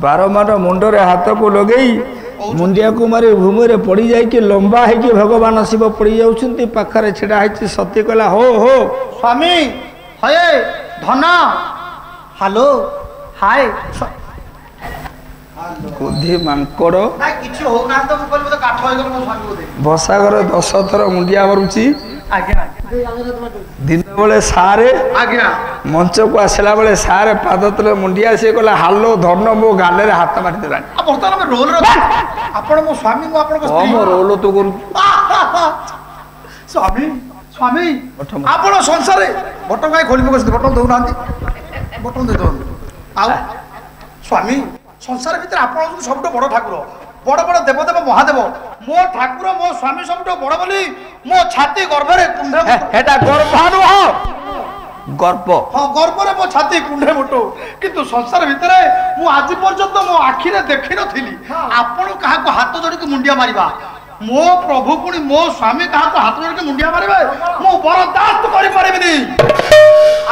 बारमान मुंडरे हाथ को लगे मुंडिया को मारे भूमि रे पड़ी जाइए लंबा है कि भगवान शिव पड़ी जाउछंती पाखरे छिड़ा है सती कहला हो स्वामी हये धन हेलो हाय बुद्धि मांकड़ किछि हो ना तो बोल तो काठ होय गलो स्वामी बोले बसा घर 10 थर मुंडिया मारुची आज्ञा दिन बेले सारे आज्ञा मंच को आसला बेले सारे पाद तले मुंडिया से कहला हालो धन मो गाले रे हाथ मारी देला वर्तमान में रोल आपण मो स्वामी मो आपण को हम रोल तो करू स्वामी स्वामी आपण संसार बटन काय खोली बस बटन दउ नांती बटन दे दो आ स्वामी संसार भीतर आपण सब बड़ ठाकुर बड़ बड़ देवदेव महादेव मो ठाकुर मो स्वामी सब बड़ बोली मो छाती गर्भरे कुंडे हेटा गर्भानु हो गर्भ हाँ गर्भरे मो छाती कुंडे मुटो किंतु संसार भीतर मु आज पर्यंत मो आखि रे देखि नथिली आपण काहा को हाथ जोड़ी के मुंडिया मारिबा मो प्रभु पुणी मो स्वामी काहा को हाथ जोड़ी के मुंडिया मारिबे मो बरदास्त करि परिबिनी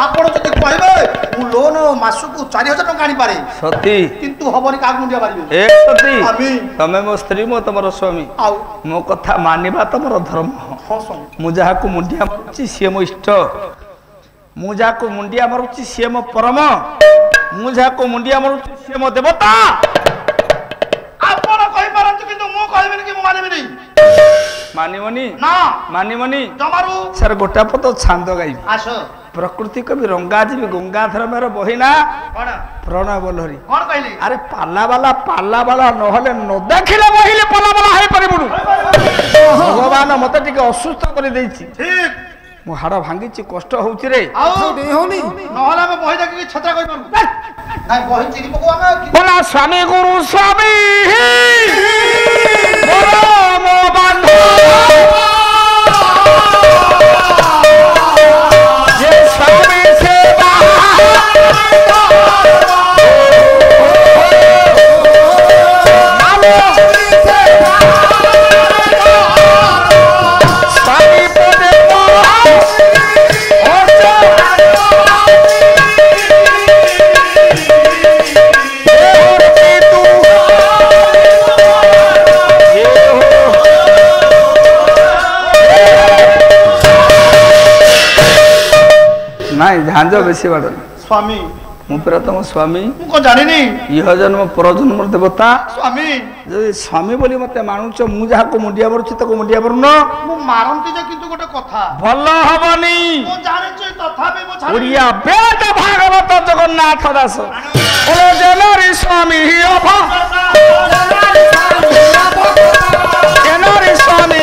आपण जति कहबे मु लोन मासुकु 4000 टका आनी पारे सती किंतु हबनी काहा मुंडिया मारिबे ए सती आमी तमे मो स्त्री मो तमरो स्वामी आउ मो कथा मानिबा तमरो धर्म हां स्वामी मु जहा को मुंडिया मारुची से मो इष्ट मु जहा को मुंडिया मारुची से मो परम मु जहा को मुंडिया मारुची से मो देवता आपण कहि पारंतु किंतु मु कहबिनी कि मु मानिबिनी मानिमनी ना मानिमनी जमारू सर गोटा पद छांद गाई आसो प्रकृति कवि रंगाजी गंगाधर मेर बहिना कोन प्रणय बोलहरी कोन कहली अरे पाला वाला नहले न देखिले बहिले पाला वाला है परिबुनु भगवान मते टिके असुस्थ करि दैछि ठीक मो हाड़ भांगी कष्ट होउछि रे आउ नहीं होनी नहला में बहि देखि छत्रा कहि पारु नाही बहि चिरी पको आमे बोला स्वामी गुरु स्वामी बोलो मो बंधु ये स्वामी सेवा स्वामी पदे नहीं झांझ बेसी बाड़ स्वामी मु प्रियतम स्वामी मु को जानि नी इह जन्म पर जन्म देवता स्वामी जदि स्वामी बोली मते मानुच मु जहा को मुंडिया मारुछि तको मुंडिया मारुन मु मारंती जे किंतु गोटे कथा भल हबनी मु जानि छै तथापि मु छाड़ी ओडिया वेद भागवत जगन्नाथ दास ओ जनरी स्वामी हि अभ जनरी स्वामी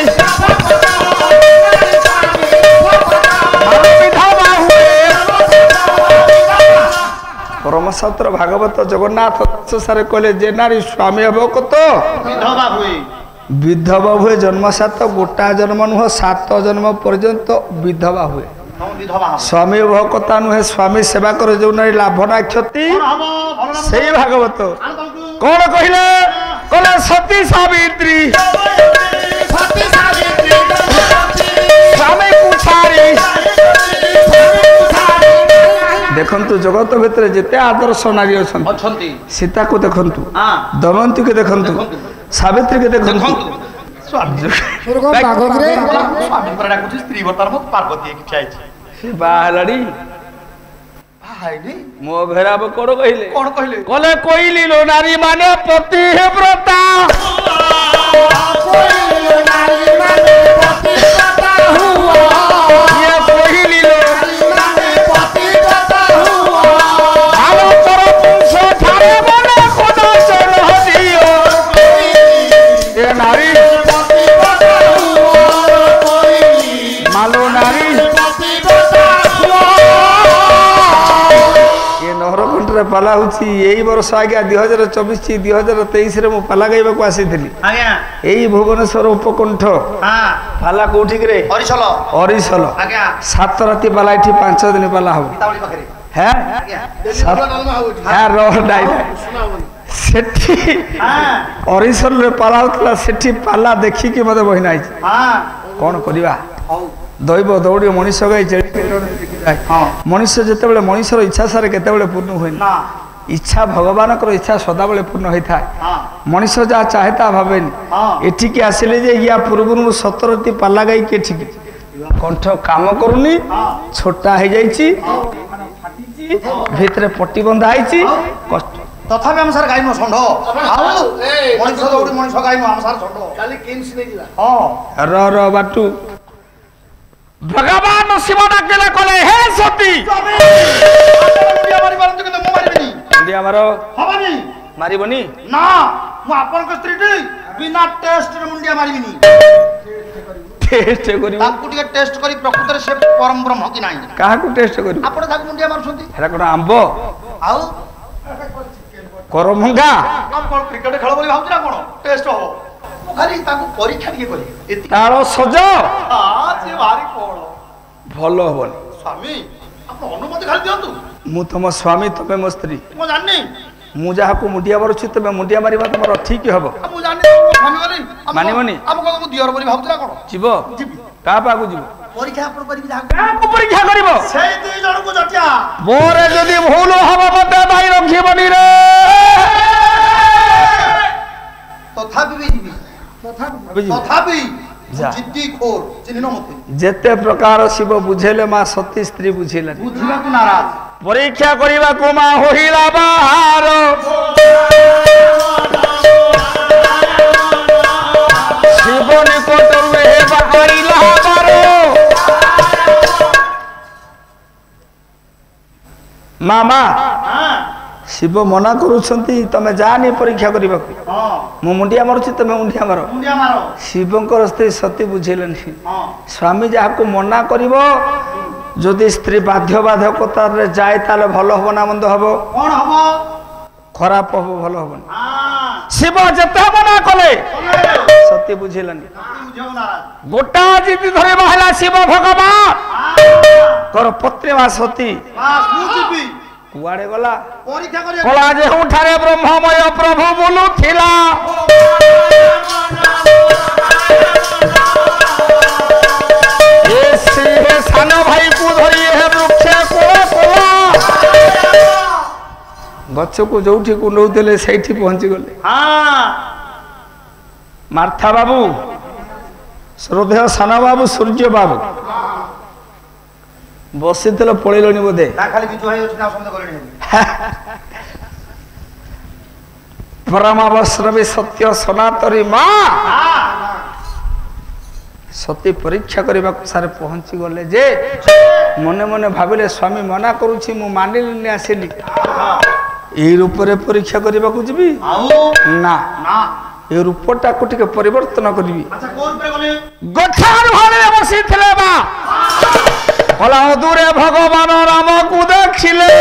परमशास्त्र भागवत जगन्नाथ सारे कहले जे नारी स्वामी हब कत विधवा हुए विधवा हुए जन्मसात गोटा जन्म नुह 7 जन्म पर्यंत विधवा हुए स्वामी हब कथा नुहे स्वामी सेवा करे जो नारी लाभ ना क्षति से भागवत कौन कहले कहले सती सावित्री स्वामी पुछारी देखंतु जगत भितर जेते आदर्श नारी अछंती सीता को देखंतु दमयंती के देखंतु सावित्री के देखंतु स्वामी पर डाकुची स्त्री बतर मत पार्वती के चाहि से बाहलड़ी हाइनी मो भेराब कोड़ कहिले कोन कहले कोइली लो नारी माने पति हे व्रता कोइली लो नारी माने पति व्रता हुआ ये कोइली लो नारी माने पति व्रता हुआ आलो पर पुंस थारे बने खुदा से रह दियो ये नारी पति व्रता हुआ कोइली मालो नारी पति व्रता हुआ नहरकंठरे पाला होची एई वर्ष आज्ञा 2024 2023 रे मु पाला गाइबा को आसीथिली आज्ञा एई भुवनेश्वर उपकंठ हां पाला कोठी रे अरिसल आज्ञा 7 राती पाला इठी 5 दिन पाला हो तावली पाखरे हैं आज्ञा हां रोह डाई सेठी हां अरिसल रे पाला होतला सेठी पाला देखि के मते बहिना आइछ हां कोन करिवा हौ दैव दौड़ी मनीष गई मनीष जिते मनीषर इच्छा सारे केते पूर्ण हुए इच्छा भगवान इच्छा सदाबले पूर्ण होता है मनीष जहाँ चाहे ता भावेनि एठिकी आसिले जे या पूर्व 17टी पाला गाई के कंठ काम करूनी छोटा हो जाइछि भितर पट्टी बंधा है कष्ट तथापि हम सार गाई नो षंढ मनीष दौड़ी मनीष गाई नो हम सार षंढ काली किंस नै दिला र बाटू भगवान शिव डाकिले कले हे सती मुंडिया मारी बारन के मु मारिबिनी मुंडिया मारो हबनी मारिबनी ना मु आपन को स्त्री टी बिना टेस्ट रे मुंडिया मारिबिनी टेस्ट करी ताकू टिके टेस्ट करी प्रकृति रे से परम ब्रह्म कि नाही काहा को टेस्ट करी आपन ताकू मुंडिया मारछंती हेरा कोन आंबो आउ करमंगा हम कोन क्रिकेट खेल बोली भाउछ ना कोन टेस्ट हो खाली ताकू परीक्षा टिके करी एति तारो सज हां से भारी कोण भलो होबन स्वामी आप अनुमति खाली दियंतु मु तम स्वामी तमे मो स्त्री मु जाननी मु जहा को मुंडिया मारुछि तमे मुंडिया मारिबा तमर ठीक हबो मु जाननी स्वामी गली मानिबनी हम को दियर बोली भाउछ ना कोन जीवो का पागु जीवो परीक्षा आपण करिबि जा को परीक्षा करिवो सेई दुई जण को जटिया मोरे जदी भूल हबो मते भाई रखिबनी रे तथापि भी जीवि तथापि जिद्दी खोर चिन्हिनो मते जेते प्रकार शिव बुझेले मा सती स्त्री बुझिले बुझिबा को नाराज परीक्षा करिबा को मा होहिला बाहर शिव निकट रे बाहरिला बारो मामा शिव मना करूछंती तमे जानी परीक्षा करिबा को मु मुंडिया मारुछि तमे मुंडिया मारो शिवंकर स्त्री सती बुझिलेनी स्वामी जहा को मना करिवो जदि स्त्री बाध्य बाधकता रे जाय ताले भलो हबो ना मंद हबो कोन हबो खराब हबो भलो हबो शिव जते मना कले सती बुझिलेनी गोटा जीती धरे बहला शिव भगवान कर पत्नी मा सती कुआड़े गला परीक्षा करिया कला जे उठारे ब्रह्ममय प्रभु बोलु थिला ए श्री सान भाई को धरी हे वृक्ष कोला कोला गछ को जोठी को नौदेले सेठी पहुंची गले हां मार्था बाबू श्रद्धेय सान बाबू सूर्य बाबू बसितल पळिलोनी बोधे ना खाली बिजु भाई अछि ना समझ गलेनी परमावश्रवी सत्य सनातरी मां सती परीक्षा करबा सारे पहुंची गले जे मने मने भाबिले स्वामी मना करूछि मु मानिलिनी आसिली ए रूप रे परीक्षा करबा को जिबी ना ना ए रूपटा को टिके परिवर्तन करबी अच्छा कोन पे गले गठार भाले बसिथिले बा भला दूरे भगवान राम को देखिले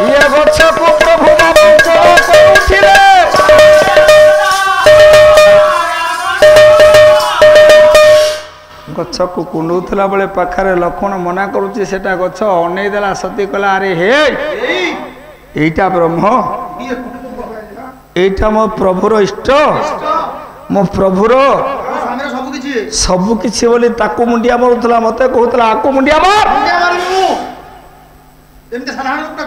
ये गछ को प्रभु नाम करूथिले गछ को कुंडुथला बेले पाखरे लक्ष्मण मना करूची सेटा गछ अनै देला सती कला अरे हे एटा ब्रह्म एटा मो प्रभुर इष्ट मो प्रभुर सब किछि बोली ताकू मुंडिया मारुतला मते कहतला आकू मुंडिया मार एमते साधारण लोक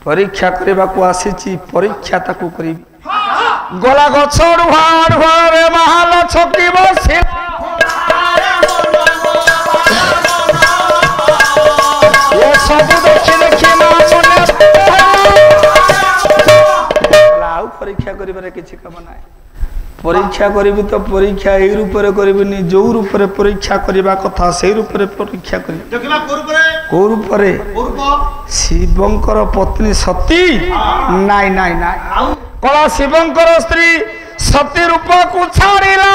परीक्षा करबा को आसीची परीक्षा ताकू करिबी गला गछ ढुहाड़ रे महाल छकी बसिल ये सब देखि देखि मा मने लाउ परीक्षा करिबारे किछि काम नाही परीक्षा करिबी तो परीक्षा ए रूप रे करिबिनी जो रूप रे परीक्षा करबा कथा से रूप रे परीक्षा करी देखिबा को रूप रे शिवंकर पत्नी सती नाई नाई नाई कला शिवंकर स्त्री सती रूप को छाड़िला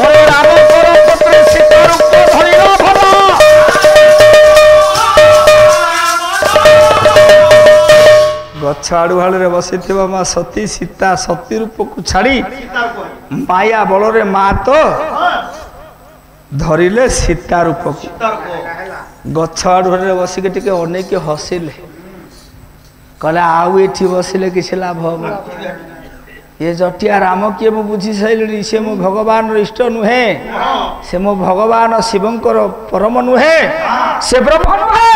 ओरे रामकर पत्नी सीता रूप धरिला भला गछ आड़ुहाड़ रे बसिथिबा मा सती सीता सती रूप को छाड़ी माया बल रे मा तो धरिले सीता रूप को गछ आड़ुहाड़ रे बसिके टिके अनेक हसिले कहले आउ एठी बसिले किछ लाभ हो ये जटिया राम किए मु बुझी साइलिनी से मो भगवान इष्ट नुहे से मो भगवान शिवंकर परम नुहे से ब्रह्म नुहे